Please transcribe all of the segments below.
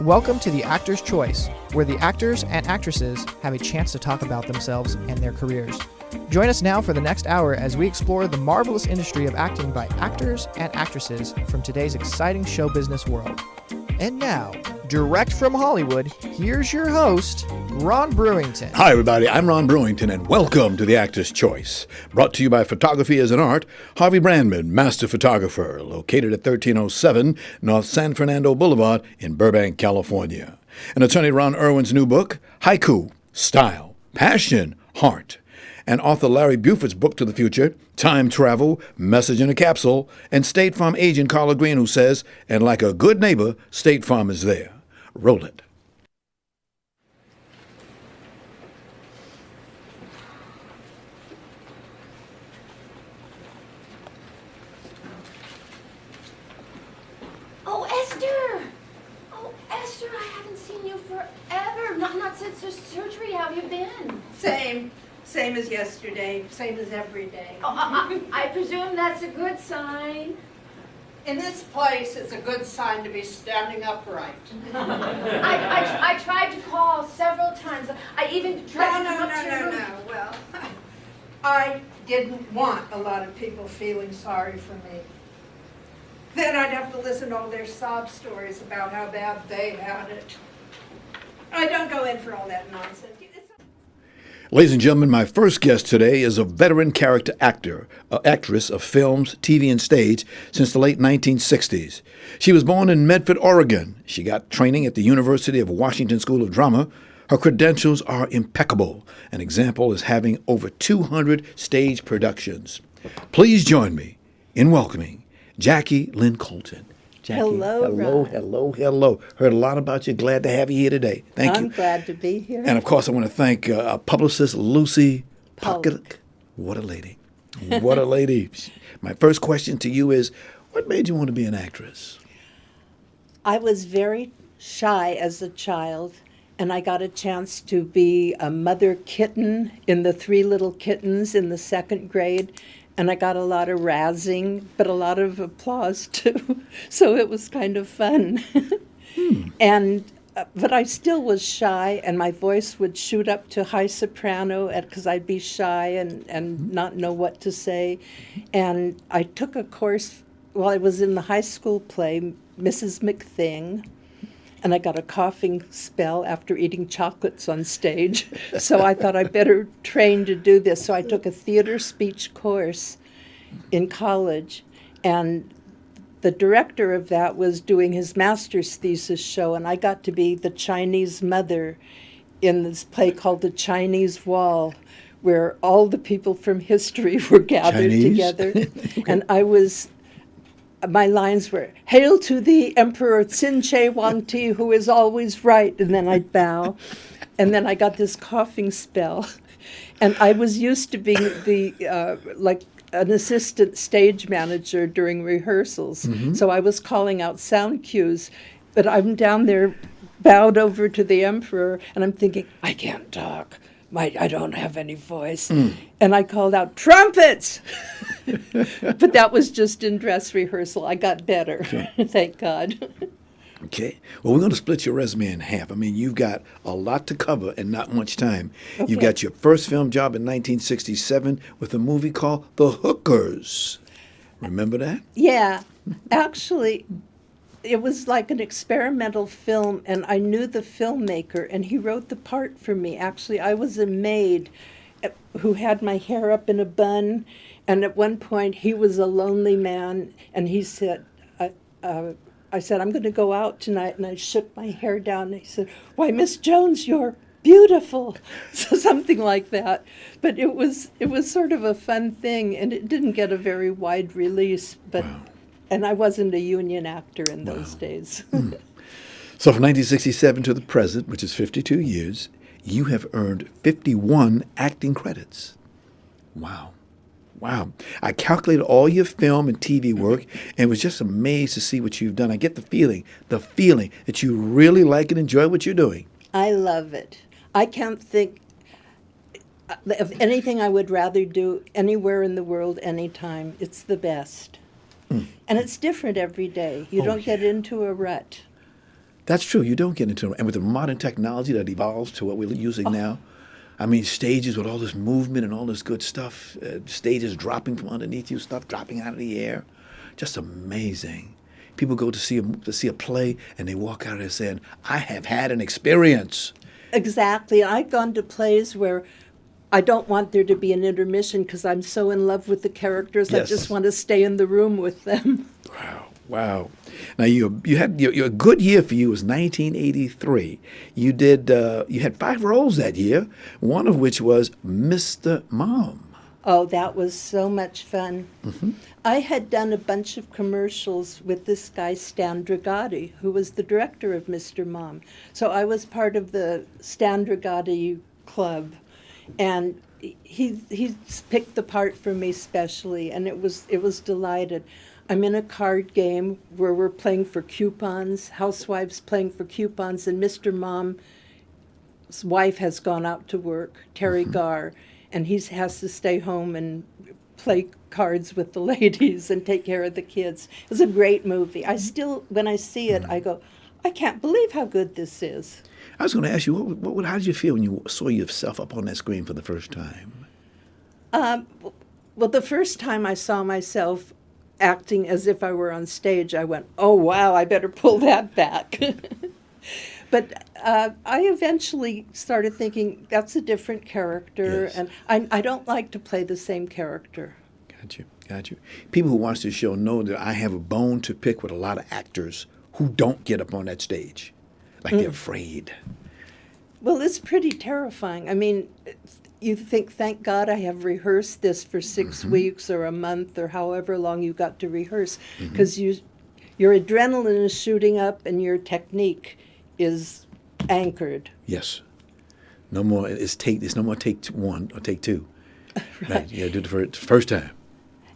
Welcome to The Actor's Choice, where the actors and actresses have a chance to talk about themselves and their careers. Join us now for the next hour as we explore the marvelous industry of acting by actors and actresses from today's exciting show business world. And now, direct from Hollywood, here's your host, Ron Brewington. Hi, everybody. I'm Ron Brewington, and welcome to The Actor's Choice. Brought to you by Photography as an Art, Harvey Brandman, Master Photographer, located at 1307 North San Fernando Boulevard in Burbank, California. And attorney Ron Irwin's new book, Haiku, Style, Passion, Heart. And author Larry Buford's book to the future, Time Travel, Message in a Capsule, and State Farm agent Carla Green, who says, and like a good neighbor, State Farm is there. Roll it. Oh, Esther! Oh, Esther, I haven't seen you forever. Not since the surgery. How have you been? Same as yesterday, same as every day. Oh, I presume that's a good sign. In this place, it's a good sign to be standing upright. I tried to call several times. I even tried to come up to your room. No. Well, I didn't want a lot of people feeling sorry for me. Then I'd have to listen to all their sob stories about how bad they had it. I don't go in for all that nonsense. Ladies and gentlemen, my first guest today is a veteran character actress of films, TV, and stage since the late 1960s. She was born in Medford, Oregon. She got training at the University of Washington School of Drama. Her credentials are impeccable. An example is having over 200 stage productions. Please join me in welcoming Jackie Lynn Colton. Jackie, hello. Heard a lot about you. Glad to have you here today. Thank you. I'm glad to be here. And of course, I want to thank our publicist, Lucy Polk. What a lady. What a lady. My first question to you is, what made you want to be an actress? I was very shy as a child, and I got a chance to be a mother kitten in the Three Little Kittens in the second grade. And I got a lot of razzing, but a lot of applause too. So it was kind of fun. But I still was shy, and my voice would shoot up to high soprano because I'd be shy and not know what to say. And I took a course while I was in the high school play, Mrs. McThing, and I got a coughing spell after eating chocolates on stage. So I thought I better train to do this. So I took a theater speech course in college, and the director of that was doing his master's thesis show, and I got to be the Chinese mother in this play called The Chinese Wall, where all the people from history were gathered together. Okay. And my lines were, "Hail to the Emperor Tsin Che Wang Ti, who is always right," and then I'd bow. And then I got this coughing spell. And I was used to being like an assistant stage manager during rehearsals. Mm-hmm. So I was calling out sound cues, but I'm down there bowed over to the Emperor, and I'm thinking, I can't talk. I don't have any voice. And I called out, "Trumpets!" But that was just in dress rehearsal. I got better, okay. Thank God. Okay. Well, we're going to split your resume in half. I mean, you've got a lot to cover and not much time. Okay. You've got your first film job in 1967 with a movie called The Hookers. Remember that? Yeah. Actually, it was like an experimental film, and I knew the filmmaker, and he wrote the part for me. Actually, I was a maid who had my hair up in a bun, and at one point he was a lonely man, and he said, I said, "I'm going to go out tonight," and I shook my hair down, and he said, "Why, Miss Jones, you're beautiful," so something like that. But it was sort of a fun thing, and it didn't get a very wide release, but. Wow. And I wasn't a union actor in those days. So from 1967 to the present, which is 52 years, you have earned 51 acting credits. Wow. I calculated all your film and TV work and was just amazed to see what you've done. I get the feeling that you really like and enjoy what you're doing. I love it. I can't think of anything I would rather do anywhere in the world, anytime. It's the best. And it's different every day. You don't get into a rut. That's true. You don't get into it. And with the modern technology that evolves to what we're using now, I mean, stages with all this movement and all this good stuff, stages dropping from underneath you, stuff dropping out of the air, just amazing. People go to see a play and they walk out of there saying, I have had an experience. Exactly. I've gone to plays where I don't want there to be an intermission because I'm so in love with the characters. Yes. I just want to stay in the room with them. Wow. Now you had your good year for you was 1983. You had 5 roles that year, one of which was Mr. Mom. Oh, that was so much fun. I had done a bunch of commercials with this guy, Stan Dragati, who was the director of Mr. Mom. So I was part of the Stan Dragati club, and he picked the part for me specially, and it was delighted. I'm in a card game where we're playing for coupons, housewives playing for coupons, and Mr. Mom's wife has gone out to work, Terry Garr, and he has to stay home and play cards with the ladies and take care of the kids. It was a great movie. I still, when I see it, I go, I can't believe how good this is. I was going to ask you, how did you feel when you saw yourself up on that screen for the first time? Well, the first time I saw myself acting as if I were on stage, I went, oh, wow, I better pull that back. But I eventually started thinking, that's a different character, Yes. and I don't like to play the same character. Got you. People who watch this show know that I have a bone to pick with a lot of actors who don't get up on that stage. Like they're afraid. Well, it's pretty terrifying. I mean, you think, thank God I have rehearsed this for 6 weeks or a month or however long you got to rehearse, because your adrenaline is shooting up and your technique is anchored. Yes. No more. It's no more take 1 or take 2. Right. You got to do it the first time.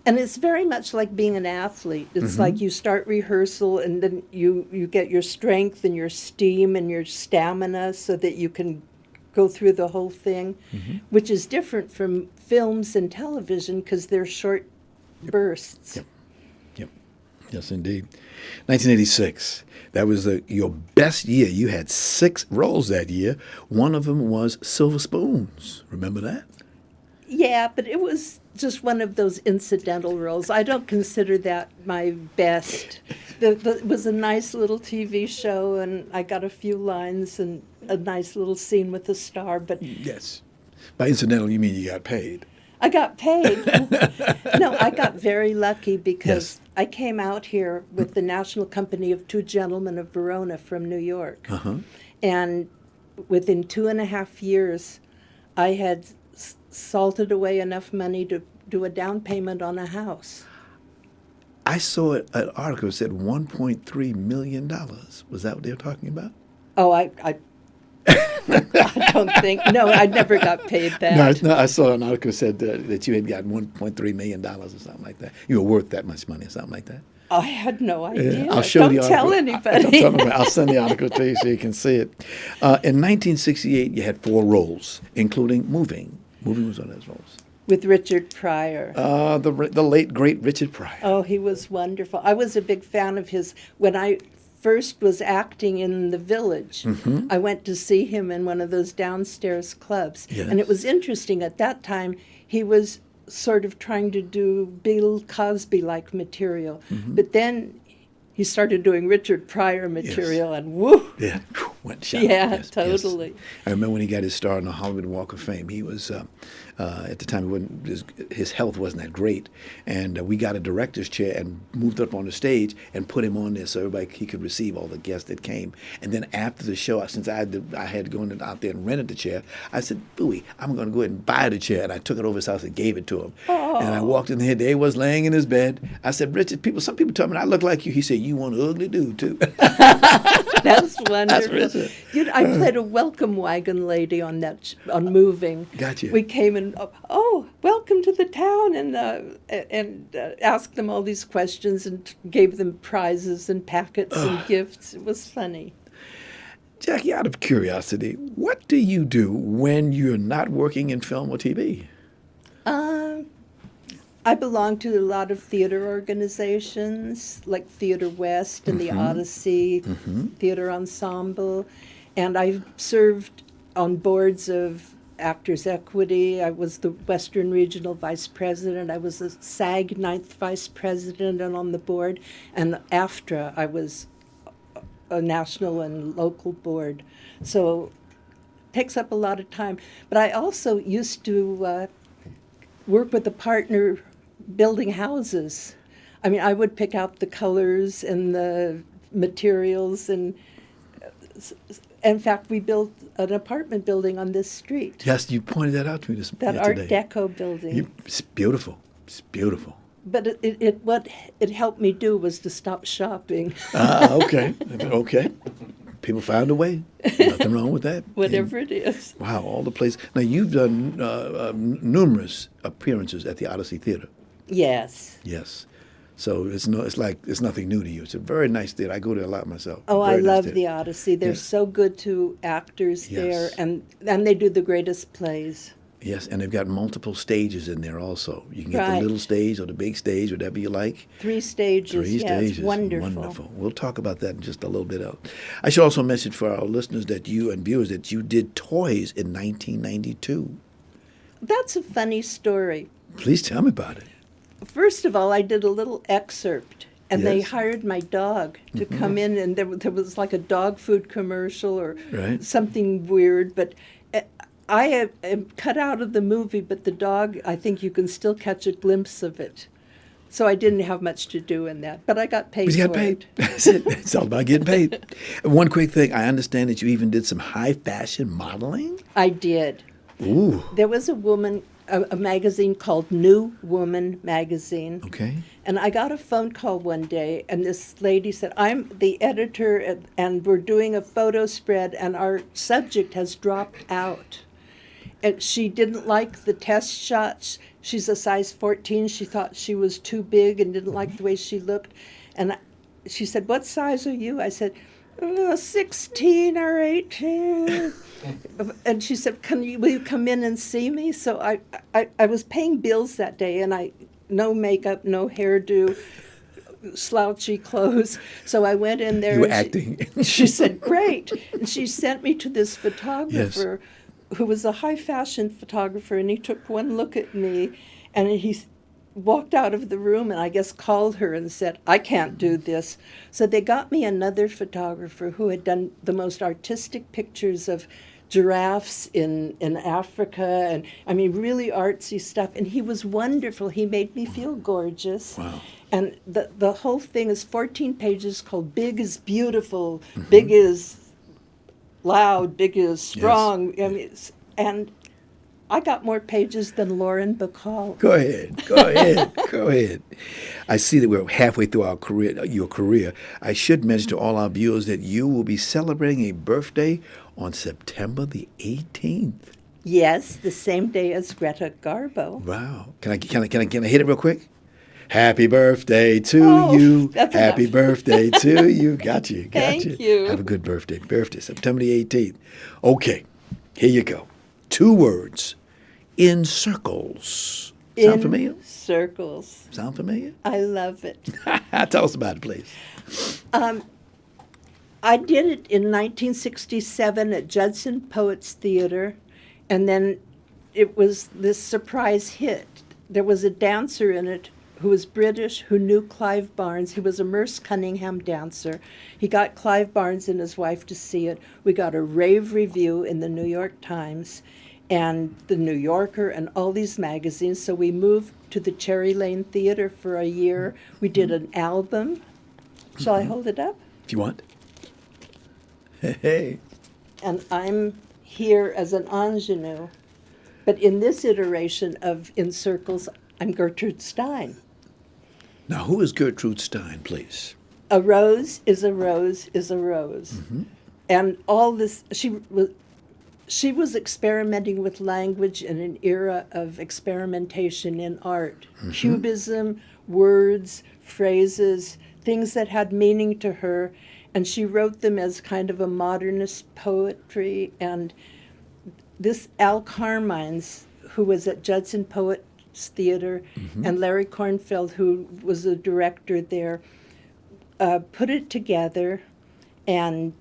And it's very much like being an athlete. It's like you start rehearsal and then you get your strength and your steam and your stamina so that you can go through the whole thing, which is different from films and television because they're short bursts. Yep. Yes, indeed. 1986. That was your best year. You had 6 roles that year. One of them was Silver Spoons. Remember that? Yeah, but it was just one of those incidental roles. I don't consider that my best. It was a nice little TV show, and I got a few lines and a nice little scene with a star, but... Yes. By incidental, you mean you got paid? I got paid. No, I got very lucky because Yes. I came out here with the National Company of Two Gentlemen of Verona from New York. And within 2.5 years, I had salted away enough money to do a down payment on a house. I saw an article that said $1.3 million. Was that what they were talking about? Oh, I don't think. No, I never got paid that. No, I saw an article that said that you had gotten $1.3 million or something like that. You were worth that much money or something like that. I had no idea. Yeah, I'll show Don't the article. tell anybody. Don't tell I'll send the article to you so you can see it. In 1968, you had 4 roles, including Moving. Moving was one of those roles. With Richard Pryor. The late, great Richard Pryor. Oh, he was wonderful. I was a big fan of his. When I first was acting in the Village, I went to see him in one of those downstairs clubs. Yes. And it was interesting. At that time, he was sort of trying to do Bill Cosby-like material. But then he started doing Richard Pryor material, and woo! Yeah, went shot. Yeah, Yes, totally. yes. I remember when he got his star on the Hollywood Walk of Fame. He was, at the time, his health wasn't that great. And we got a director's chair and moved up on the stage and put him on there so he could receive all the guests that came. And then after the show, since I had gone out there and rented the chair, I said, Bowie, I'm going to go ahead and buy the chair. And I took it over his house and gave it to him. Oh. And I walked in there. There he was laying in his bed. I said, Richard, some people told me I look like you. He said, you one ugly dude, too. That's wonderful. That's Richard. I played a welcome wagon lady on Moving. Gotcha. We came and welcome to the town, and asked them all these questions and gave them prizes and packets and gifts. It was funny. Jackie, out of curiosity, what do you do when you're not working in film or TV? I belong to a lot of theater organizations, like Theater West and the Odyssey Theater Ensemble, and I've served on boards of Actors Equity. I was the Western Regional Vice President. I was the SAG Ninth Vice President and on the board, and AFTRA, I was a national and local board. So it takes up a lot of time. But I also used to work with a partner building houses. I mean, I would pick out the colors and the materials, and in fact, we built an apartment building on this street. Yes, you pointed that out to me That Art Deco building. It's beautiful. It's beautiful. But what it helped me do was to stop shopping. Okay. Okay. People found a way. Nothing wrong with that. Whatever it is. Wow, all the places. Now, you've done numerous appearances at the Odyssey Theater. Yes. Yes. So it's nothing new to you. It's a very nice theater. I go there a lot myself. Oh, Very I nice love theater. the Odyssey. They're Yes. so good to actors Yes. there, and they do the greatest plays. Yes, and they've got multiple stages in there also. You can get the Right. little stage or the big stage, whatever you like. 3 stages. Three yes, stages. wonderful. Wonderful. We'll talk about that in just a little bit else. I should also mention for our listeners that you and viewers that you did Toys in 1992. That's a funny story. Please tell me about it. First of all, I did a little excerpt, and they Yes. hired my dog to come in, and there was like a dog food commercial or Right. something weird, but I am cut out of the movie, but the dog, I think you can still catch a glimpse of it. So I didn't have much to do in that, but I got paid You for got paid. it. That's it. It's all about getting paid. And one quick thing, I understand that you even did some high fashion modeling. I did. Ooh. There was a woman, a magazine called New Woman Magazine. Okay. And I got a phone call one day, and this lady said, I'm the editor, and we're doing a photo spread, and our subject has dropped out. And she didn't like the test shots. She's a size 14. She thought she was too big and didn't like the way she looked. And she said, what size are you? I said, 16 or 18. And she said, will you come in and see me? So I was paying bills that day, and no makeup, no hairdo, slouchy clothes. So I went in there. You were and acting. She said, great. And she sent me to this photographer who was a high fashion photographer, and he took one look at me, and he walked out of the room and I guess called her and said, I can't do this. So they got me another photographer who had done the most artistic pictures of giraffes in Africa, and I mean really artsy stuff, and he was wonderful. He made me feel gorgeous. Wow. And the whole thing is 14 pages called Big is Beautiful, Big is Loud, Big is Strong. Yes. I mean, and I got more pages than Lauren Bacall. Go ahead. Go ahead. Go ahead. I see that we're halfway through your career. I should mention to all our viewers that you will be celebrating a birthday on September the 18th. Yes, the same day as Greta Garbo. Wow. Can I hit it real quick? Happy birthday to you. That's Happy enough. birthday to you. Got you. Thank you. Have a good birthday. September the 18th. Okay. Here you go. 2 words. In circles. Sound familiar? Circles. Sound familiar? I love it. Tell us about it, please. I did it in 1967 at Judson Poets Theater, and then it was this surprise hit. There was a dancer in it who was British, who knew Clive Barnes. He was a Merce Cunningham dancer. He got Clive Barnes and his wife to see it. We got a rave review in the New York Times and the New Yorker and all these magazines. So we moved to the Cherry Lane Theater for a year. We did an album. Shall I hold it up? If you want. Hey. And I'm here as an ingenue. But in this iteration of In Circles, I'm Gertrude Stein. Now, who is Gertrude Stein, please? A rose is a rose is a rose. Mm-hmm. And all this, she was experimenting with language in an era of experimentation in art. Mm-hmm. Cubism, words, phrases, things that had meaning to her. And she wrote them as kind of a modernist poetry. And this Al Carmines, who was at Judson Poets Arts Theater, and Larry Kornfeld, who was the director there, put it together and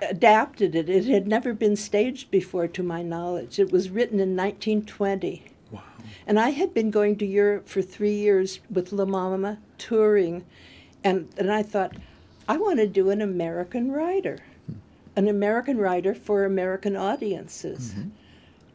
adapted it. It had never been staged before, to my knowledge. It was written in 1920. Wow. And I had been going to Europe for 3 years with La Mama, touring, and I thought, I want to do an American writer for American audiences.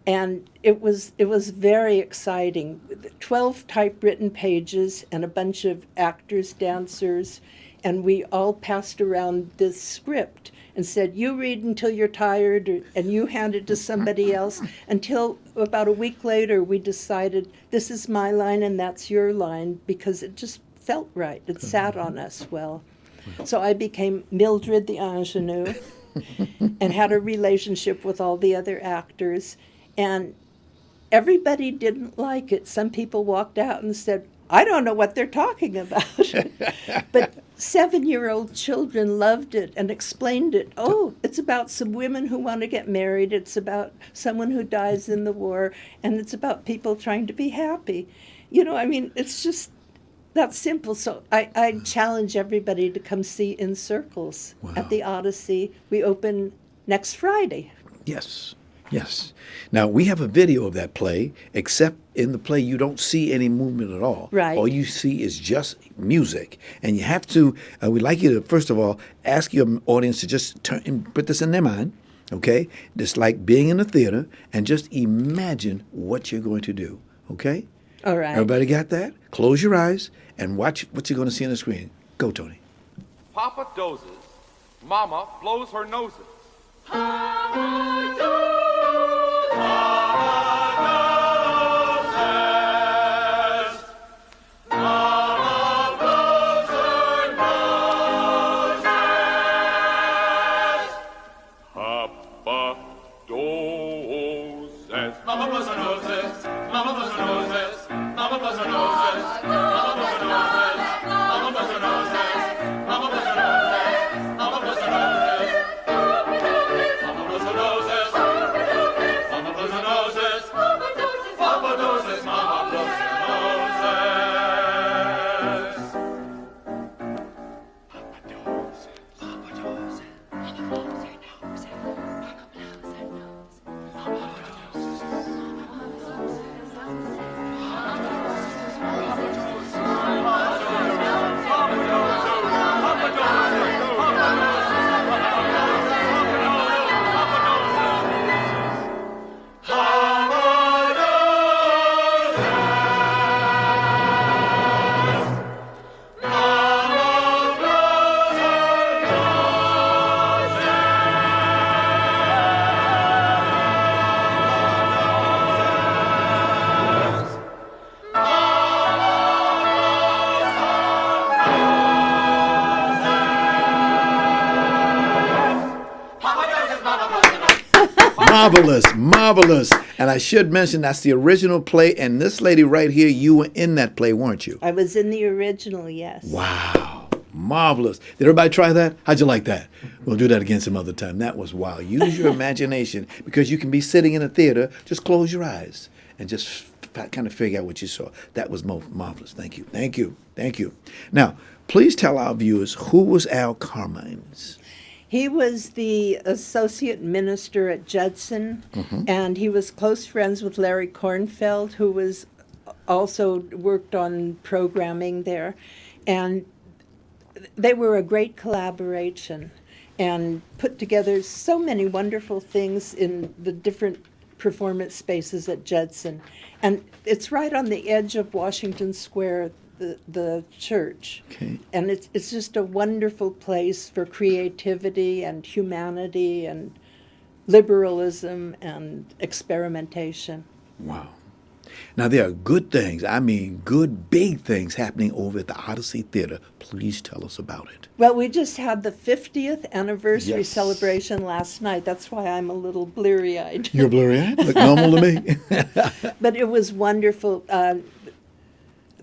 And it was very exciting. 12 typewritten pages and a bunch of actors, dancers, and we all passed around this script and said, you read until you're tired, and you hand it to somebody else, until about a week later we decided, this is my line and that's your line, because it just felt right. It sat on us well. So I became Mildred the ingenue and had a relationship with all the other actors. And everybody didn't like it. Some people walked out and said, I don't know what they're talking about. But 7-year-old children loved it and explained it. Oh, it's about some women who want to get married. It's about someone who dies in the war. And it's about people trying to be happy. You know, I mean, it's just that simple. So I challenge everybody to come see In Circles at the Odyssey. We open next Friday. Yes. Yes. Now, we have a video of that play, except in the play you don't see any movement at all. Right. All you see is just music. And you have to, we'd like you to, first of all, ask your audience to just turn and put this in their mind, okay? Just like being in a theater, and just imagine what you're going to do, okay? All right. Everybody got that? Close your eyes and watch what you're going to see on the screen. Go, Tony. Papa dozes, Mama blows her noses. Marvelous, marvelous. And I should mention that's the original play, and this lady right here, you were in that play, weren't you? I was in the original, yes. Wow, marvelous. Did everybody try that? How'd you like that? We'll do that again some other time. That was wow. Use your imagination, because you can be sitting in a theater, just close your eyes and just kind of figure out what you saw. That was marvelous. Thank you, thank you, thank you. Now, please tell our viewers, who was Al Carmines? He was the associate minister at Judson, and he was close friends with Larry Kornfeld, who was also worked on programming there. And they were a great collaboration and put together so many wonderful things in the different performance spaces at Judson. And it's right on the edge of Washington Square, the church. Okay. And it's just a wonderful place for creativity and humanity and liberalism and experimentation. Wow. Now, there are good things, I mean good big things happening over at the Odyssey Theater. Please tell us about it. Well, we just had the 50th anniversary Yes. celebration last night. That's why I'm a little bleary-eyed. You're blurry-eyed? Look normal to me. But it was wonderful.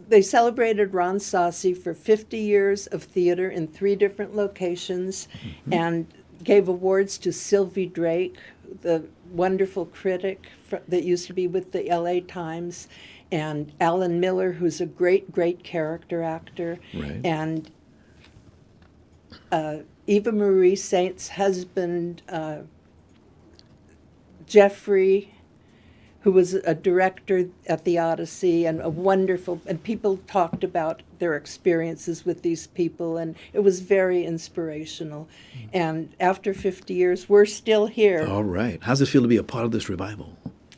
They celebrated Ron Saucy for 50 years of theater in 3 different locations, and gave awards to Sylvie Drake, the wonderful critic that used to be with the LA Times, and Alan Miller, who's a great, great character actor, Right. and Eva Marie Saint's husband, Jeffrey, who was a director at the Odyssey, and and people talked about their experiences with these people, and it was very inspirational. And after 50 years, we're still here. All right. How's it feel to be a part of this revival?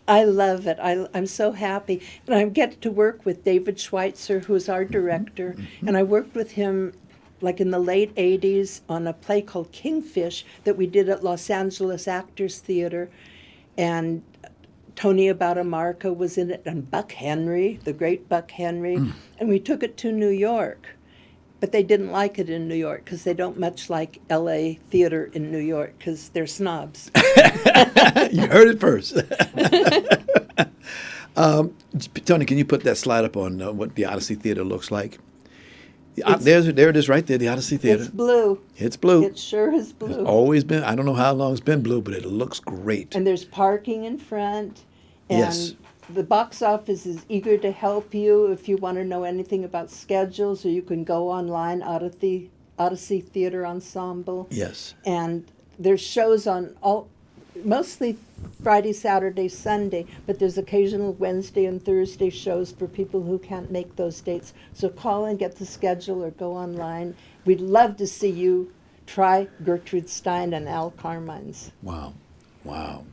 I love it. I'm so happy. And I get to work with David Schweitzer, who's our director, and I worked with him like in the late 80s on a play called Kingfish that we did at Los Angeles Actors Theater. And Tony Abatamarca was in it, and Buck Henry, the great Buck Henry. And we took it to New York. But they didn't like it in New York because they don't much like LA theater in New York because they're snobs. You heard it first. Tony, can you put that slide up on what the Odyssey Theater looks like? There it is right there, the Odyssey Theater. It's blue. It's blue. It sure is blue. It's always been, I don't know how long it's been blue, but it looks great. And there's parking in front. And Yes. the box office is eager to help you if you want to know anything about schedules, or you can go online, Odyssey Theater Ensemble. Yes. And there's shows on mostly Friday, Saturday, Sunday, but there's occasional Wednesday and Thursday shows for people who can't make those dates. So call and get the schedule or go online. We'd love to see you try Gertrude Stein and Al Carmine's. Wow. Wow.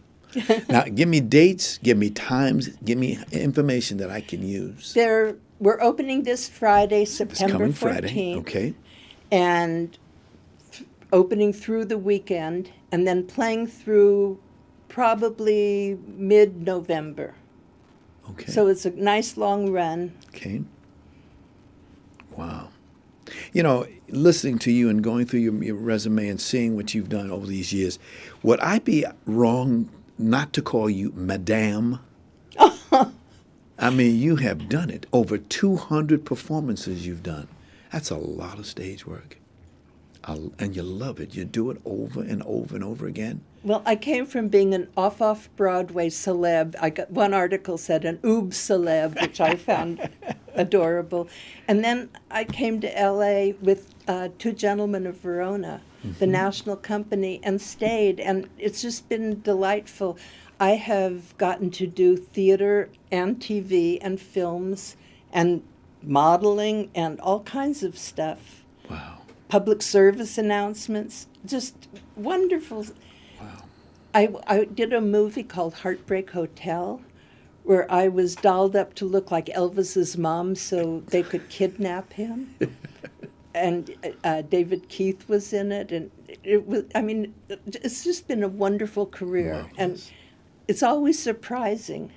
Now, give me dates, give me times, give me information that I can use. We're opening this Friday, It's September coming 14th. Friday. Okay. And opening through the weekend, and then playing through probably mid-November. Okay. So it's a nice long run. Okay. Wow. You know, listening to you and going through your resume and seeing what you've done over these years, would I be wrong not to call you Madame? I mean, you have done it. Over 200 performances you've done. That's a lot of stage work. And you love it. You do it over and over and over again. Well, I came from being an off-Broadway celeb. I got one article said an oob celeb, which I found adorable. And then I came to L.A. with Two Gentlemen of Verona, the national company, and stayed. And it's just been delightful. I have gotten to do theater and TV and films and modeling and all kinds of stuff. Wow. Public service announcements, just wonderful. Wow. I did a movie called Heartbreak Hotel, where I was dolled up to look like Elvis's mom so they could kidnap him. And David Keith was in it, and it was, I mean, it's just been a wonderful career. Marvelous. And it's always surprising.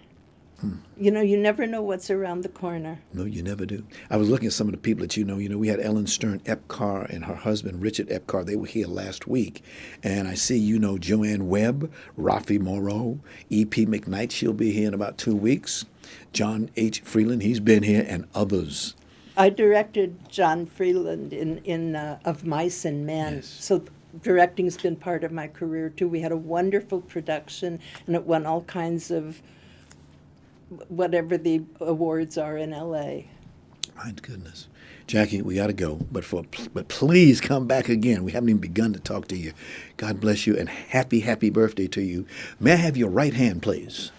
You know, you never know what's around the corner. No, you never do. I was looking at some of the people that you know. You know, we had Ellen Stern Epcar and her husband, Richard Epcar. They were here last week. And I see, you know, Joanne Webb, Rafi Moreau, E.P. McKnight. She'll be here in about 2 weeks. John H. Freeland, he's been here, and others. I directed John Freeland in Of Mice and Men. Yes. So directing's been part of my career, too. We had a wonderful production, and it won all kinds of whatever the awards are in L.A. My goodness. Jackie, we got to go, but please come back again. We haven't even begun to talk to you. God bless you, and happy birthday to you. May I have your right hand, please?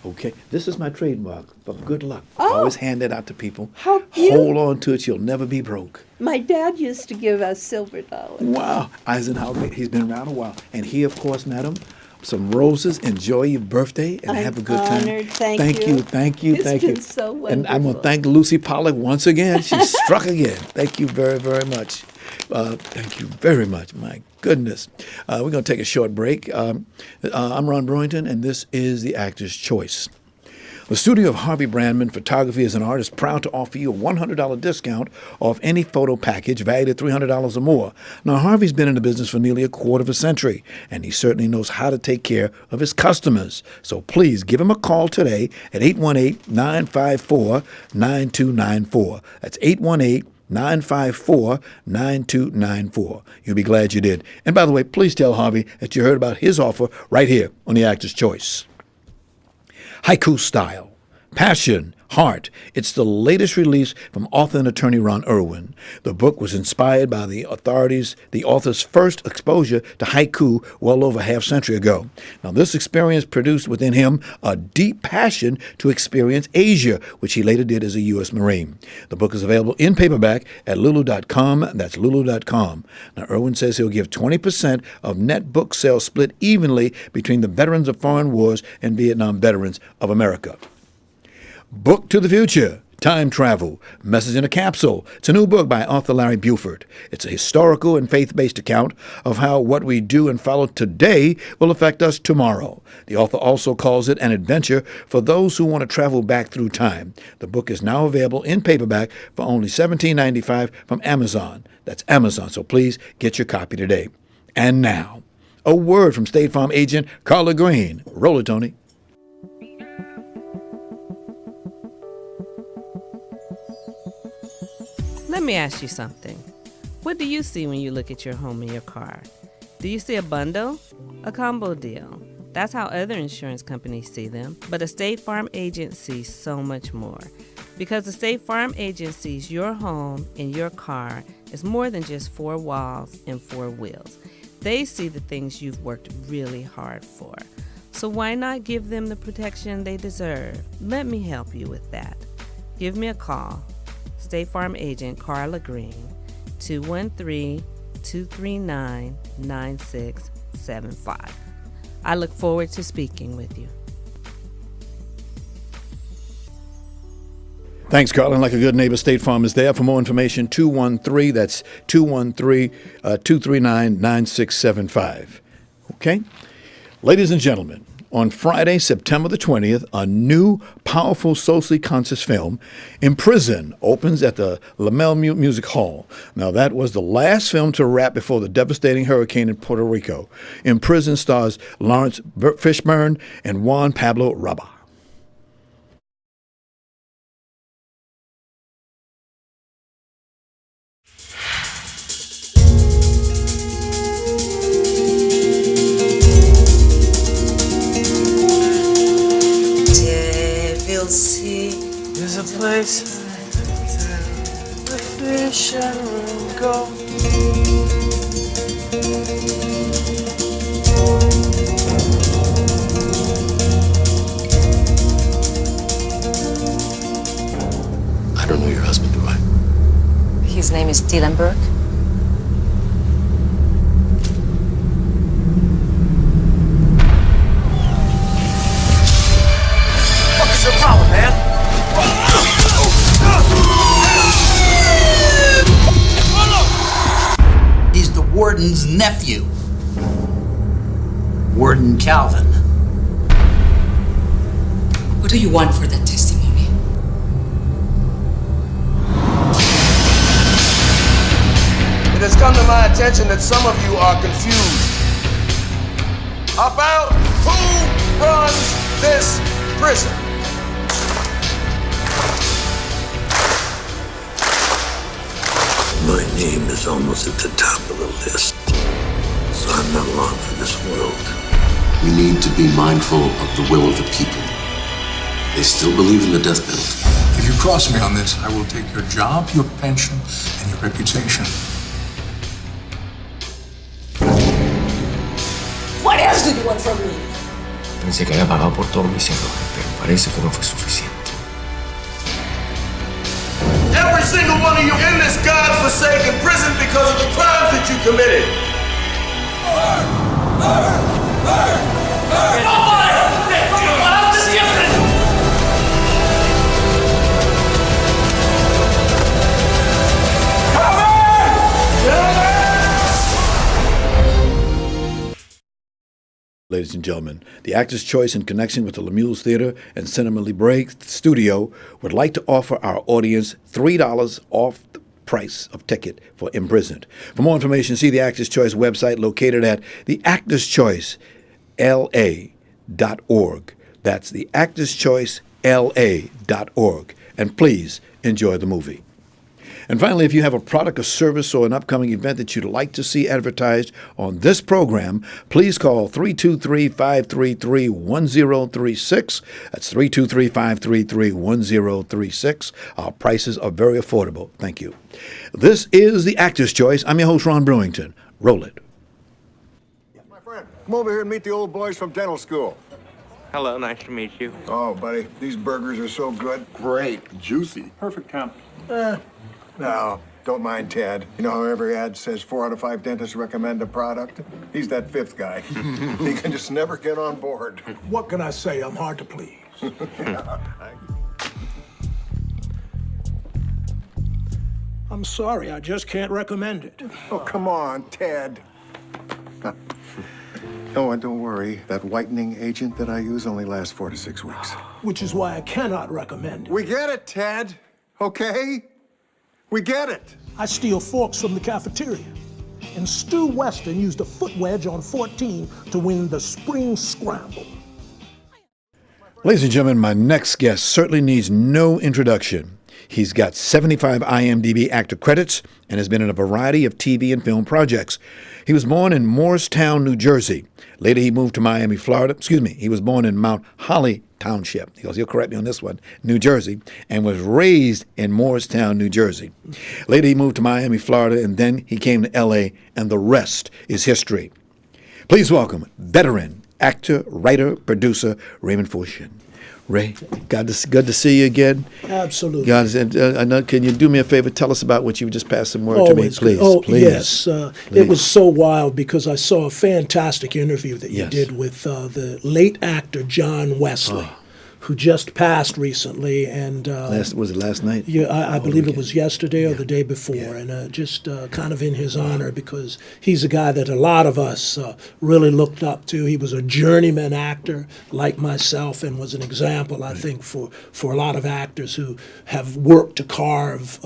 Okay, this is my trademark for good luck. I always hand that out to people. How cute. Hold on to it, you'll never be broke. My dad used to give us silver dollars. Wow, Eisenhower, he's been around a while. And he, of course, madam, some roses. Enjoy your birthday and I'm have a good time. honored. Thank you. Thank you. It's been so And I'm going to wonderful. thank Lucy Pollock once again. She struck again. Thank you very, very much. Thank you very much. My goodness. We're going to take a short break. I'm Ron Brewington, and this is The Actor's Choice. The studio of Harvey Brandman Photography is an artist proud to offer you a $100 discount off any photo package valued at $300 or more. Now, Harvey's been in the business for nearly a quarter of a century, and he certainly knows how to take care of his customers. So please give him a call today at 818-954-9294. That's 818 888-954-9294. You'll be glad you did. And by the way, please tell Harvey that you heard about his offer right here on The Actor's Choice. Haiku Style, Passion, Heart. It's the latest release from author and attorney Ron Irwin. The book was inspired by the author's first exposure to haiku well over half century ago. Now, this experience produced within him a deep passion to experience Asia, which he later did as a U.S. Marine. The book is available in paperback at lulu.com. That's lulu.com. Now, Irwin says he'll give 20% of net book sales split evenly between the veterans of foreign wars and Vietnam veterans of America. Book to the Future, Time Travel, Message in a Capsule. It's a new book by author Larry Buford. It's a historical and faith-based account of how what we do and follow today will affect us tomorrow. The author also calls it an adventure for those who want to travel back through time. The book is now available in paperback for only $17.95 from Amazon. That's Amazon, so please get your copy today. And now, a word from State Farm agent Carla Green. Roll it, Tony. Let me ask you something. What do you see when you look at your home and your car? Do you see a bundle? A combo deal? That's how other insurance companies see them. But a State Farm agent sees so much more. Because the State Farm agent sees your home and your car as more than just four walls and four wheels. They see the things you've worked really hard for. So why not give them the protection they deserve? Let me help you with that. Give me a call. State Farm agent Carla Green, 213-239-9675. I look forward to speaking with you. Thanks, Carla. And like a good neighbor, State Farm is there. For more information, 213, that's 213-239-9675. Okay? Ladies and gentlemen, on Friday, September the 20th, a new, powerful, socially conscious film, In Prison, opens at the Lamel Music Hall. Now, that was the last film to wrap before the devastating hurricane in Puerto Rico. In Prison stars Lawrence Fishburne and Juan Pablo Raba. There's a place where fishermen go. I don't know your husband, do I? His name is Dylan Burke. What's your problem, man? He's the warden's nephew, Warden Calvin. What do you want for that testimony? It has come to my attention that some of you are confused about who runs this prison. My name is almost at the top of the list, so I'm not long for this world. We need to be mindful of the will of the people. They still believe in the death penalty. If you cross me on this, I will take your job, your pension, and your reputation. What else do you want from me? Pensé que había pagado por todos mis errores, pero parece que no fue suficiente. Every single one of you in this God-forsaken prison because of the crimes that you committed. Ladies and gentlemen, the Actor's Choice, in connection with the Lemuels Theater and Cinema Libre Studio, would like to offer our audience $3 off the price of ticket for Imprisoned. For more information, see the Actor's Choice website located at theactorschoicela.org. That's theactorschoicela.org. And please enjoy the movie. And finally, if you have a product or service or an upcoming event that you'd like to see advertised on this program, please call 323-533-1036. That's 323-533-1036. Our prices are very affordable. Thank you. This is The Actor's Choice. I'm your host, Ron Brewington. Roll it. My friend, come over here and meet the old boys from dental school. Hello, nice to meet you. Oh, buddy, these burgers are so good. Great. Juicy. Perfect temp. No, don't mind Ted. You know how every ad says 4 out of 5 dentists recommend a product? He's that 5th guy. He can just never get on board. What can I say? I'm hard to please. I'm sorry, I just can't recommend it. Oh, come on, Ted. Oh, and don't worry. That whitening agent that I use only lasts 4 to 6 weeks. Which is why I cannot recommend it. We get it, Ted. Okay? We get it. I steal forks from the cafeteria. And Stu Weston used a foot wedge on 14 to win the spring scramble. Ladies and gentlemen, my next guest certainly needs no introduction. He's got 75 IMDb actor credits and has been in a variety of TV and film projects. He was born in Morristown, New Jersey. Later, he moved to Miami, Florida. He was born in Mount Holly Township. He'll correct me on this one, New Jersey, and was raised in Morristown, New Jersey. Later, he moved to Miami, Florida, and then he came to L.A., and the rest is history. Please welcome veteran actor, writer, producer, Raymond Forchion. Ray, good to see you again. Absolutely. Can you do me a favor? Tell us about what you just passed some word to me, please. Please. Yes. It was so wild because I saw a fantastic interview that you did with the late actor John Wesley, who just passed recently. And was it last night? Yeah, I believe it was yesterday or the day before. And just kind of in his honor, because he's a guy that a lot of us really looked up to. He was a journeyman actor like myself and was an example, I think, for a lot of actors who have worked to carve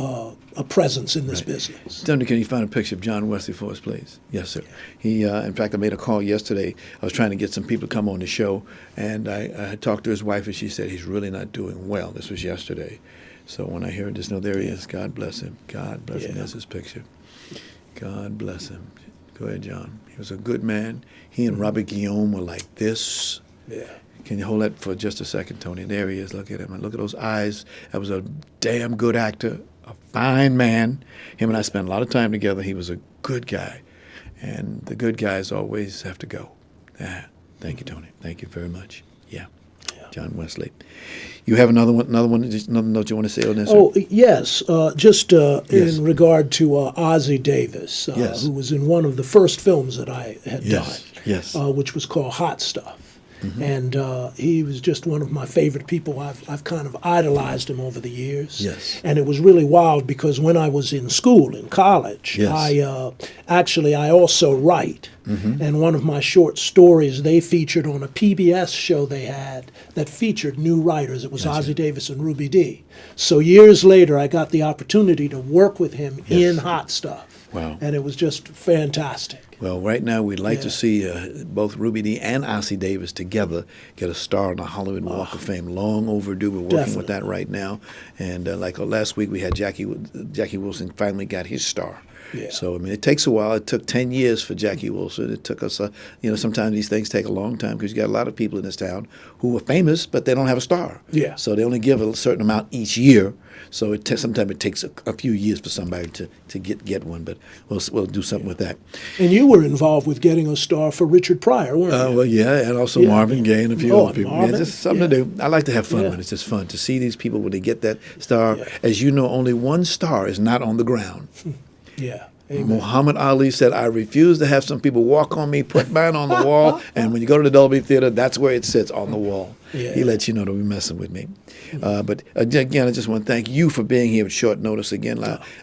a presence in this business. Tony, can you find a picture of John Wesley for us, please? Yes, sir. He, in fact, I made a call yesterday. I was trying to get some people to come on the show, and I talked to his wife, and she said he's really not doing well. This was yesterday. So when I hear it, just know there he is. God bless him. God bless him. There's his picture. God bless him. Go ahead, John. He was a good man. He and Robert Guillaume were like this. Yeah. Can you hold that for just a second, Tony? There he is. Look at him. And look at those eyes. That was a damn good actor. A fine man. Him and I spent a lot of time together. He was a good guy. And the good guys always have to go. Thank you, Tony. Thank you very much. Yeah. John Wesley. You have another note you want to say on this? Oh, yes. In regard to Ossie Davis, who was in one of the first films that I had done, which was called Hot Stuff. Mm-hmm. And he was just one of my favorite people. I've kind of idolized him over the years. Yes. And it was really wild because when I was in school, in college, I also write. Mm-hmm. And one of my short stories they featured on a PBS show they had that featured new writers. It was Ossie Davis and Ruby Dee. So years later, I got the opportunity to work with him in Hot Stuff. Wow. And it was just fantastic. Well, right now we'd like to see both Ruby Dee and Ossie Davis together get a star on the Hollywood Walk of Fame. Long overdue. We're working with that right now. And like last week we had Jackie Wilson finally got his star. Yeah. So, I mean, it takes a while. It took 10 years for Jackie Wilson. It took us, sometimes these things take a long time because you got a lot of people in this town who are famous, but they don't have a star. Yeah. So they only give a certain amount each year. So sometimes it takes a few years for somebody to get one, but we'll do something with that. And you were involved with getting a star for Richard Pryor, weren't you? Well, yeah, and also Marvin Gaye and a few other people. Marvin, just something to do. I like to have fun with it. It's just fun to see these people when they get that star. Yeah. As you know, only one star is not on the ground. Yeah. Amen. Muhammad Ali said, I refuse to have some people walk on me, put mine on the wall, and when you go to the Dolby Theater, that's where it sits, on the wall. Yeah. He lets you know to be messing with me. But again, I just want to thank you for being here at short notice again.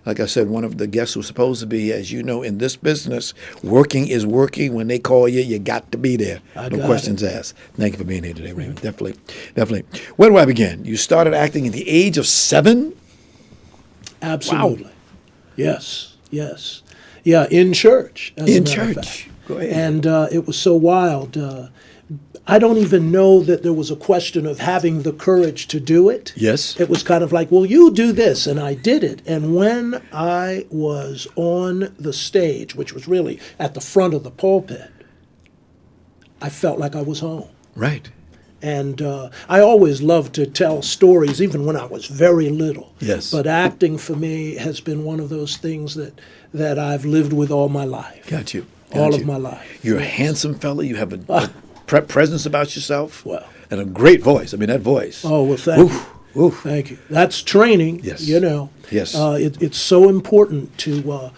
Like I said, one of the guests was supposed to be, as you know, in this business, working is working. When they call you, you got to be there. No questions asked. Thank you for being here today, Raymond. Definitely. Where do I begin? You started acting at the age of 7? Absolutely. Wow. Yes. Yeah, in church. In church. Go ahead. And it was so wild. I don't even know that there was a question of having the courage to do it. Yes. It was kind of like, well, you do this, and I did it. And when I was on the stage, which was really at the front of the pulpit, I felt like I was home. Right. And I always loved to tell stories, even when I was very little. Yes. But acting for me has been one of those things that I've lived with all my life. Got you. All of my life. You're a handsome fella. You have a presence about yourself. Well. And a great voice. I mean, that voice. Oh, well, thank you. Oof. Thank you. That's training. Yes. You know. Yes. It's so important to,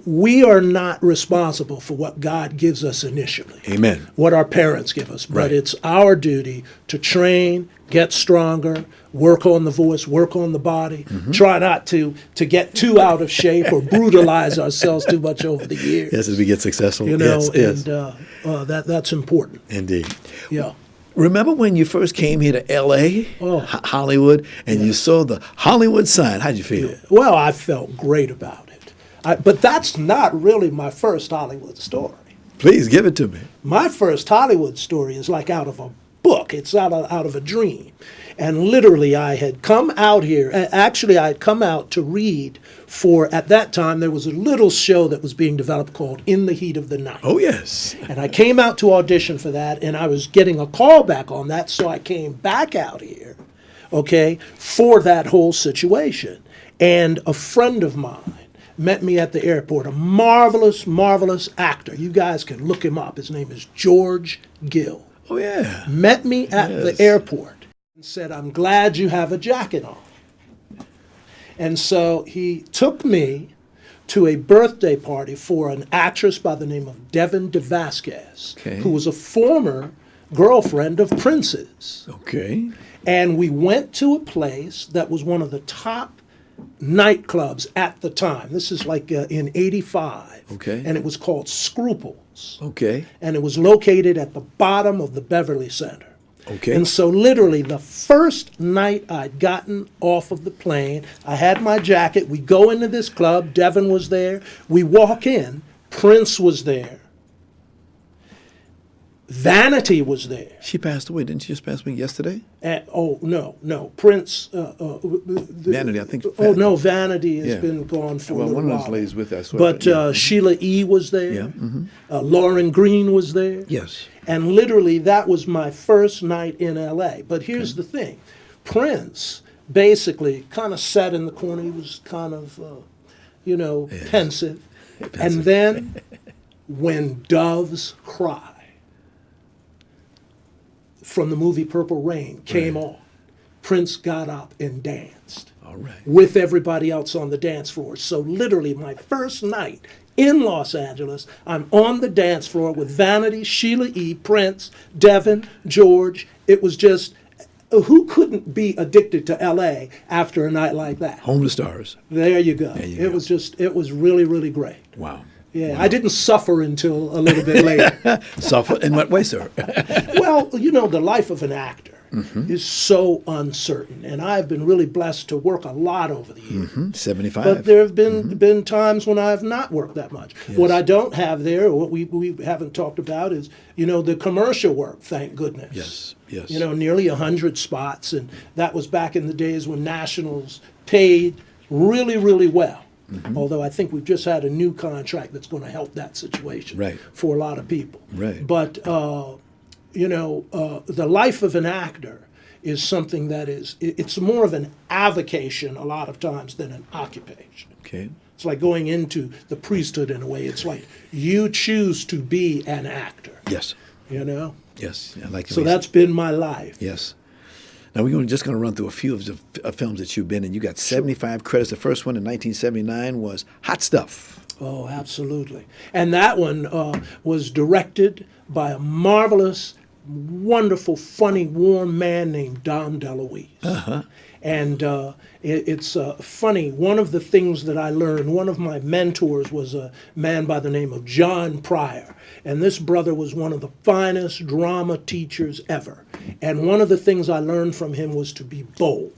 we are not responsible for what God gives us initially. Amen. What our parents give us. But Right. it's our duty to train, get stronger, work on the voice, work on the body, try not to get too out of shape or brutalize ourselves too much over the years. Yes, as we get successful. You know, yes. and that's important. Indeed. Yeah. Remember when you first came here to L.A., Hollywood, and you saw the Hollywood sign? How'd you feel? Yeah. Well, I felt great about it. But that's not really my first Hollywood story. Please give it to me. My first Hollywood story is like out of a book. It's out of a dream. And literally, I had come out here. Actually, I had come out to read for, at that time, there was a little show that was being developed called In the Heat of the Night. Oh, yes. And I came out to audition for that, and I was getting a call back on that, so I came back out here, okay, for that whole situation. And a friend of mine met me at the airport, a marvelous, marvelous actor. You guys can look him up. His name is George Gill. Oh, yeah. Met me at the airport and said, I'm glad you have a jacket on. And so he took me to a birthday party for an actress by the name of Devin DeVasquez, who was a former girlfriend of Prince's. Okay. And we went to a place that was one of the top nightclubs at the time. This is like in '85. Okay. And it was called Scruples. Okay. And it was located at the bottom of the Beverly Center. Okay. And so literally the first night I'd gotten off of the plane, I had my jacket, we go into this club, Devin was there, we walk in, Prince was there. Vanity was there. She passed away. Didn't she just pass away yesterday? No. Prince. Vanity, I think. Oh, no, Vanity has been gone for a little one while. of those ladies with us. But Sheila E. was there. Yeah. Lauren Green was there. Yes. And literally, that was my first night in L.A. But here's the thing. Prince basically kind of sat in the corner. He was kind of, pensive. And then, when doves cry, from the movie Purple Rain came on, Prince got up and danced. All right. With everybody else on the dance floor. So literally my first night in Los Angeles, I'm on the dance floor with Vanity, Sheila E., Prince, Devin, George. It was just, who couldn't be addicted to L.A. after a night like that? Home to Stars. There you go. It was really, really great. Wow. Yeah, wow. I didn't suffer until a little bit later. Suffer? In what way, sir? Well, the life of an actor is so uncertain, and I've been really blessed to work a lot over the years. 75. But there have been times when I've not worked that much. Yes. What I don't have there, or what we haven't talked about, is the commercial work. Thank goodness. Yes. Nearly 100 spots, and that was back in the days when nationals paid really, really well. Although I think we've just had a new contract that's going to help that situation for a lot of people. Right. But, the life of an actor is something that it's more of an avocation a lot of times than an occupation. Okay. It's like going into the priesthood in a way. It's like you choose to be an actor. Yes. Yes. I like it. So that's been my life. Yes. Now, we're just going to run through a few of the films that you've been in. You got 75 credits. The first one in 1979 was Hot Stuff. Oh, absolutely. And that one was directed by a marvelous, wonderful, funny, warm man named Dom DeLuise. And it's funny. One of the things that I learned, one of my mentors was a man by the name of John Pryor. And this brother was one of the finest drama teachers ever. And one of the things I learned from him was to be bold.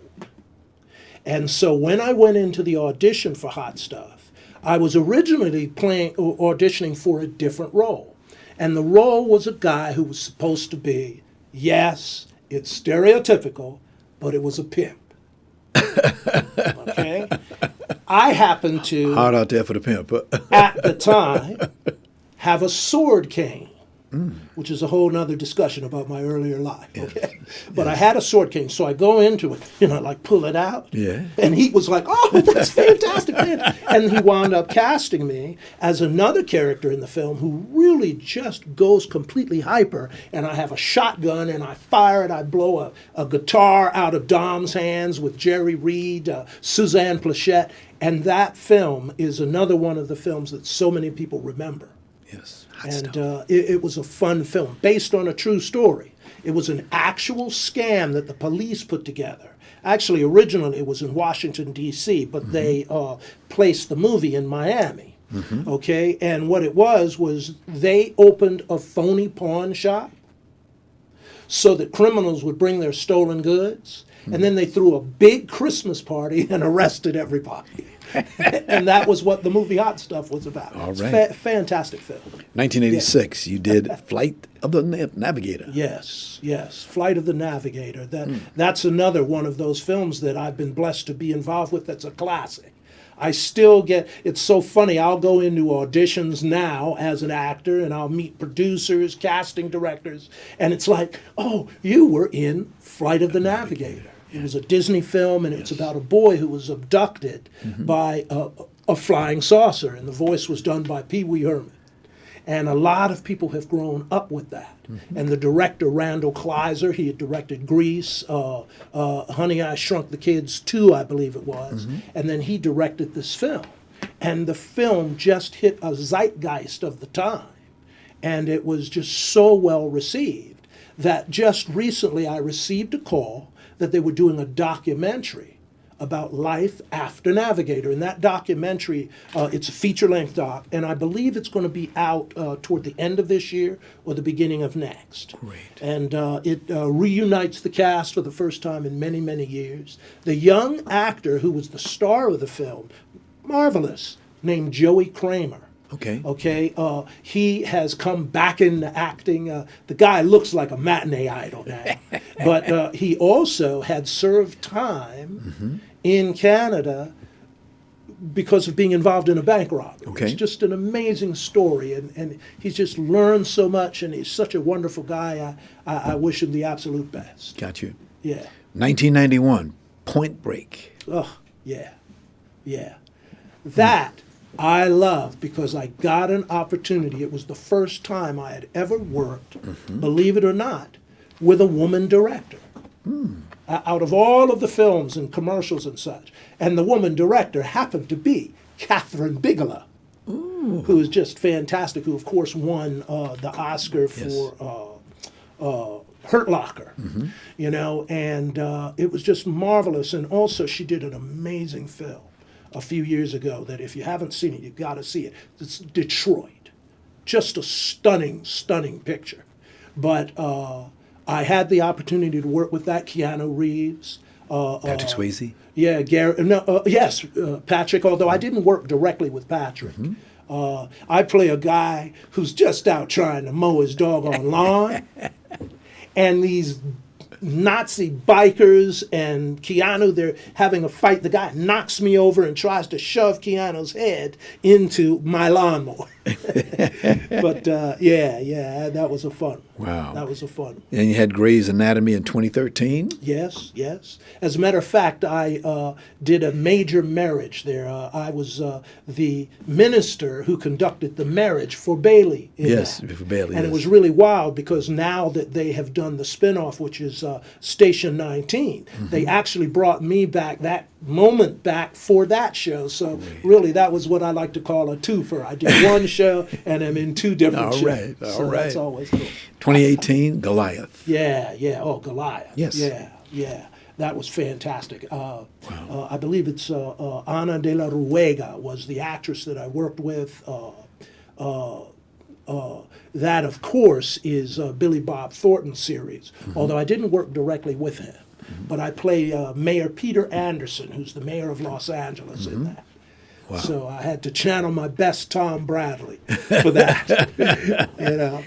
And so when I went into the audition for Hot Stuff, I was originally auditioning for a different role. And the role was a guy who was supposed to be, yes, it's stereotypical, but it was a pimp. Okay? I happened to, hard out there for the pimp. at the time, have a sword cane, which is a whole nother discussion about my earlier life. Okay? But I had a sword cane, so I go into it, like pull it out. Yeah. And he was like, "Oh, that's fantastic." And he wound up casting me as another character in the film who really just goes completely hyper. And I have a shotgun and I fire it. I blow a guitar out of Dom's hands with Jerry Reed, Suzanne Plachette. And that film is another one of the films that so many people remember. Yes. And it was a fun film based on a true story. It was an actual scam that the police put together. Actually, originally it was in Washington, D.C., but they placed the movie in Miami. Okay? And what it was they opened a phony pawn shop so that criminals would bring their stolen goods. And then they threw a big Christmas party and arrested everybody. And that was what the movie Hot Stuff was about. All It's right. fantastic film. 1986, you did Flight of the Navigator. Yes, Flight of the Navigator. That's another one of those films that I've been blessed to be involved with that's a classic. I still get, it's so funny, I'll go into auditions now as an actor and I'll meet producers, casting directors, and it's like, oh, you were in Flight of the Navigator. It was a Disney film, and it's about a boy who was abducted by a flying saucer, and the voice was done by Pee Wee Herman. And a lot of people have grown up with that. And the director, Randall Kleiser, he had directed Grease, Honey, I Shrunk the Kids 2, I believe it was, and then he directed this film. And the film just hit a zeitgeist of the time, and it was just so well received that just recently I received a call that they were doing a documentary about life after Navigator. And that documentary, it's a feature-length doc, and I believe it's going to be out toward the end of this year or the beginning of next. Great. And it reunites the cast for the first time in many, many years. The young actor who was the star of the film, marvelous, named Joey Kramer. Okay. He has come back into acting. The guy looks like a matinee idol now. But he also had served time in Canada because of being involved in a bank robbery. Okay. It's just an amazing story, and he's just learned so much, and he's such a wonderful guy. I wish him the absolute best. Got you. Yeah. 1991, Point Break. Oh, yeah. That I love because I got an opportunity. It was the first time I had ever worked, believe it or not, with a woman director. Out of all of the films and commercials and such. And the woman director happened to be Catherine Bigelow, who is just fantastic, who of course won the Oscar for Hurt Locker, and it was just marvelous. And also she did an amazing film a few years ago that if you haven't seen it, you've got to see it. It's Detroit. Just a stunning, stunning picture. But I had the opportunity to work with that, Keanu Reeves. Patrick Swayze? Yeah, yes, Patrick, although I didn't work directly with Patrick. I play a guy who's just out trying to mow his doggone lawn. And these Nazi bikers and Keanu, they're having a fight. The guy knocks me over and tries to shove Keanu's head into my lawnmower. But that was a fun. Wow. That was a fun. And you had Grey's Anatomy in 2013? Yes. As a matter of fact, I did a major marriage there. I was the minister who conducted the marriage for Bailey. For Bailey. And it was really wild because now that they have done the spinoff, which is Station 19, they actually brought me back for that show. So really, that was what I like to call a twofer. I did one show and I'm in two different shows. All right. That's always cool. 2018, Goliath. Yeah. Oh, Goliath. Yes. Yeah. That was fantastic. I believe it's Ana de la Ruega was the actress that I worked with. That, of course, is Billy Bob Thornton's series, although I didn't work directly with him. But I play Mayor Peter Anderson, who's the mayor of Los Angeles in that. Wow. So I had to channel my best Tom Bradley for that. You know.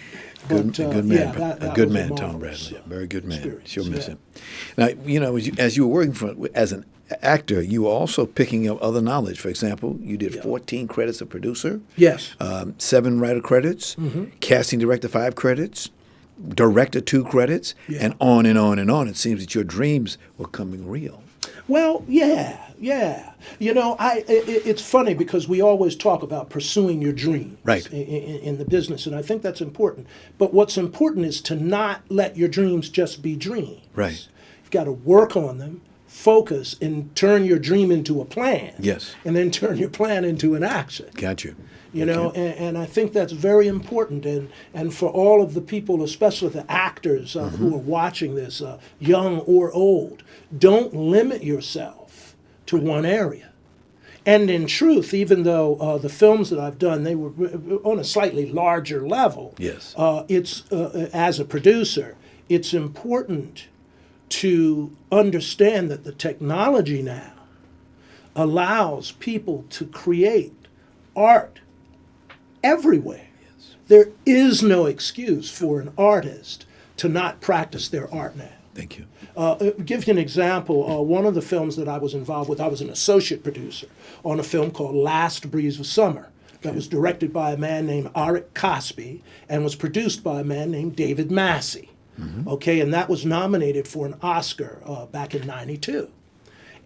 Good man, that a good was man, Tom marvelous, Bradley. Very good man. experience, She'll miss yeah. him. Now, you know, as you were working as an actor, you were also picking up other knowledge. For example, you did 14 credits of producer. Yes. 7 writer credits. Casting director 5 credits. Director 2 credits. Yeah. And on and on and on. It seems that your dreams were coming real. Well, yeah. You know, it's funny because we always talk about pursuing your dreams Right. in the business, and I think that's important. But what's important is to not let your dreams just be dreams. Right. You've got to work on them, focus, and turn your dream into a plan. Yes. And then turn your plan into an action. Got you. You know, and I think that's very important. And for all of the people, especially the actors who are watching this, young or old, don't limit yourself to one area. And in truth, even though the films that I've done, they were on a slightly larger level, Yes. it's as a producer, it's important to understand that the technology now allows people to create art everywhere. Yes. There is no excuse for an artist to not practice their art now. Thank you. Give you an example. One of the films that I was involved with, I was an associate producer on a film called Last Breeze of Summer that was directed by a man named Arik Cosby and was produced by a man named David Massey. Okay, and that was nominated for an Oscar back in '92.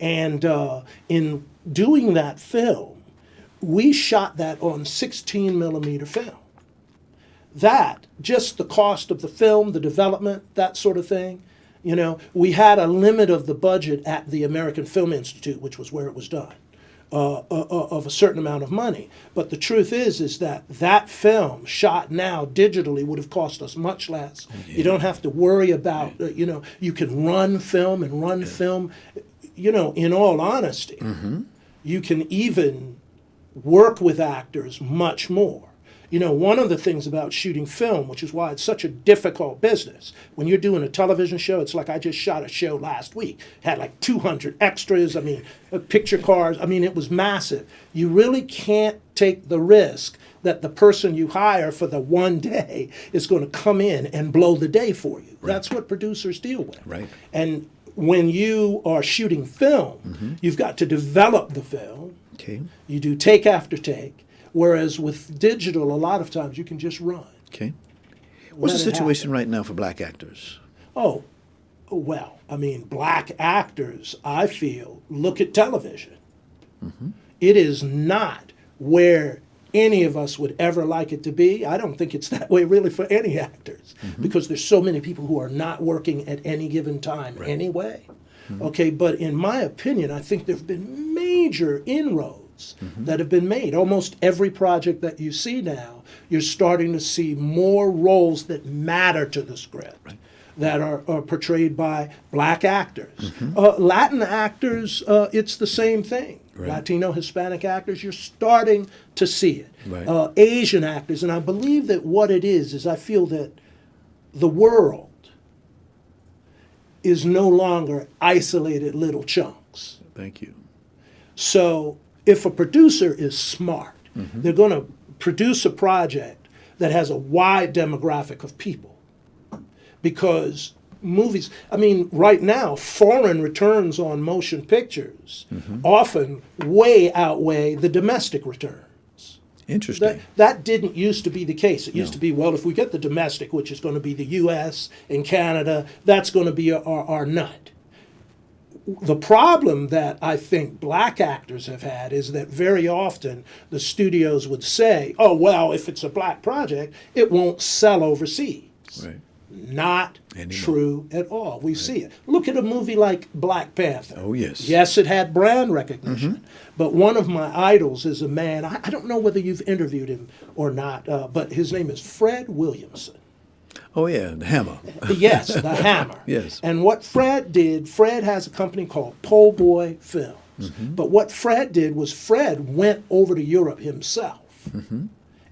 And in doing that film, we shot that on 16 millimeter film. That, just the cost of the film, the development, that sort of thing, you know, we had a limit of the budget at the American Film Institute, which was where it was done, of a certain amount of money. But the truth is that that film shot now digitally would have cost us much less. Yeah. You don't have to worry about, you know, you can run film and run film. You know, in all honesty, you can even work with actors much more. You know, one of the things about shooting film, which is why it's such a difficult business, when you're doing a television show, it's like I just shot a show last week. Had like 200 extras, I mean, picture cars, I mean, it was massive. You really can't take the risk that the person you hire for the one day is going to come in and blow the day for you. Right. That's what producers deal with. Right. And when you are shooting film, you've got to develop the film. Okay. You do take after take, whereas with digital, a lot of times you can just run. Okay. What's the situation right now for black actors? Oh, well, I mean, black actors, I feel, look at television. It is not where any of us would ever like it to be. I don't think it's that way really for any actors because there's so many people who are not working at any given time anyway. Okay, but in my opinion, I think there have been major inroads that have been made. Almost every project that you see now, you're starting to see more roles that matter to the script that are portrayed by black actors. Latin actors, it's the same thing. Latino, Hispanic actors, you're starting to see it. Asian actors, and I believe that what it is I feel that the world is no longer isolated little chunks. Thank you. So if a producer is smart, they're going to produce a project that has a wide demographic of people. Because movies, I mean, right now, foreign returns on motion pictures often way outweigh the domestic returns. Interesting. That didn't used to be the case. It used to be, well, if we get the domestic, which is going to be the U.S. and Canada, that's going to be our nut. The problem that I think black actors have had is that very often the studios would say, oh, well, if it's a black project, it won't sell overseas. Right. Not true at all. We see it. Look at a movie like Black Panther. Oh, yes. Yes, it had brand recognition. But one of my idols is a man, I don't know whether you've interviewed him or not, but his name is Fred Williamson. Oh, yeah, the Hammer. Yes, the Hammer. Yes. And what Fred did, Fred has a company called Pole Boy Films. But what Fred did was Fred went over to Europe himself.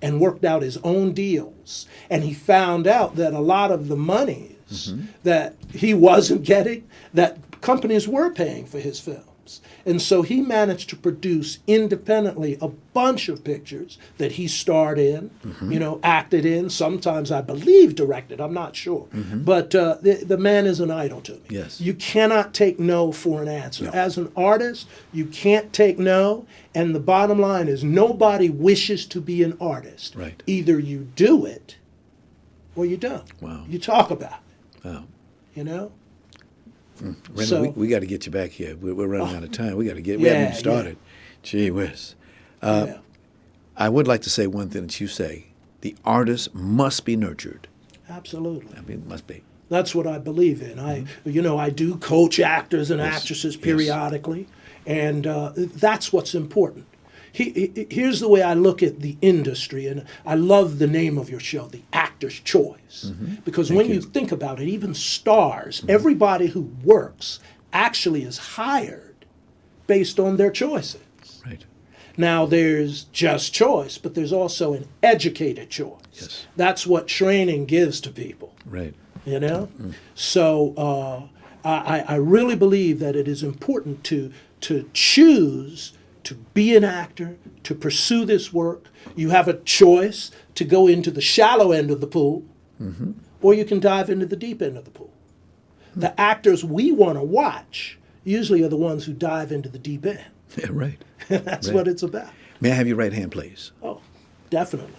And worked out his own deals. And he found out that a lot of the monies that he wasn't getting, that companies were paying for his films. films. And so he managed to produce independently a bunch of pictures that he starred in, acted in, sometimes I believe directed, I'm not sure. But the man is an idol to me. Yes. You cannot take no for an answer. No. As an artist, you can't take no, and the bottom line is nobody wishes to be an artist. Right. Either you do it or you don't. Wow. You talk about it. Wow. You know? Raymond, So- we got to get you back here. We're running out of time. We haven't even started. Gee whiz. I would like to say one thing that you say. The artist must be nurtured. Absolutely. I mean, it must be. That's what I believe in. I do coach actors and Yes. actresses Yes. periodically, and that's what's important. Here's the way I look at the industry, and I love the name of your show, The Actor's Choice, because when you think about it, even stars, everybody who works actually is hired based on their choices. Right. Now, there's just choice, but there's also an educated choice. Yes. That's what training gives to people. Right. You know? So I really believe that it is important to choose to be an actor, to pursue this work. You have a choice to go into the shallow end of the pool, or you can dive into the deep end of the pool. The actors we want to watch usually are the ones who dive into the deep end. Yeah, right. That's Right. what it's about. May I have your right hand, please? Oh, definitely.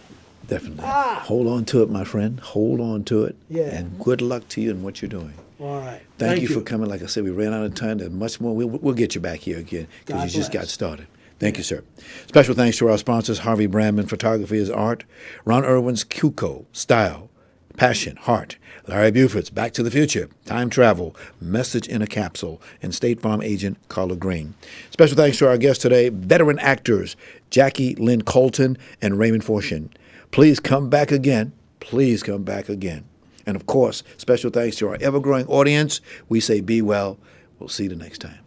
Definitely. Hold on to it, my friend. Hold on to it. Yeah. And good luck to you in what you're doing. All right. Thank you for coming. Like I said, we ran out of time. There's much more. We'll get you back here again because God you just bless. got started. Thank you, sir. Special thanks to our sponsors, Harvey Brandman Photography is Art, Ron Irwin's Cuco, Style, Passion, Heart, Larry Buford's Back to the Future, Time Travel, Message in a Capsule, and State Farm agent Carla Green. Special thanks to our guests today, veteran actors Jackie Lynn Colton and Raymond Forchion. Please come back again. Please come back again. And of course, special thanks to our ever-growing audience. We say be well. We'll see you the next time.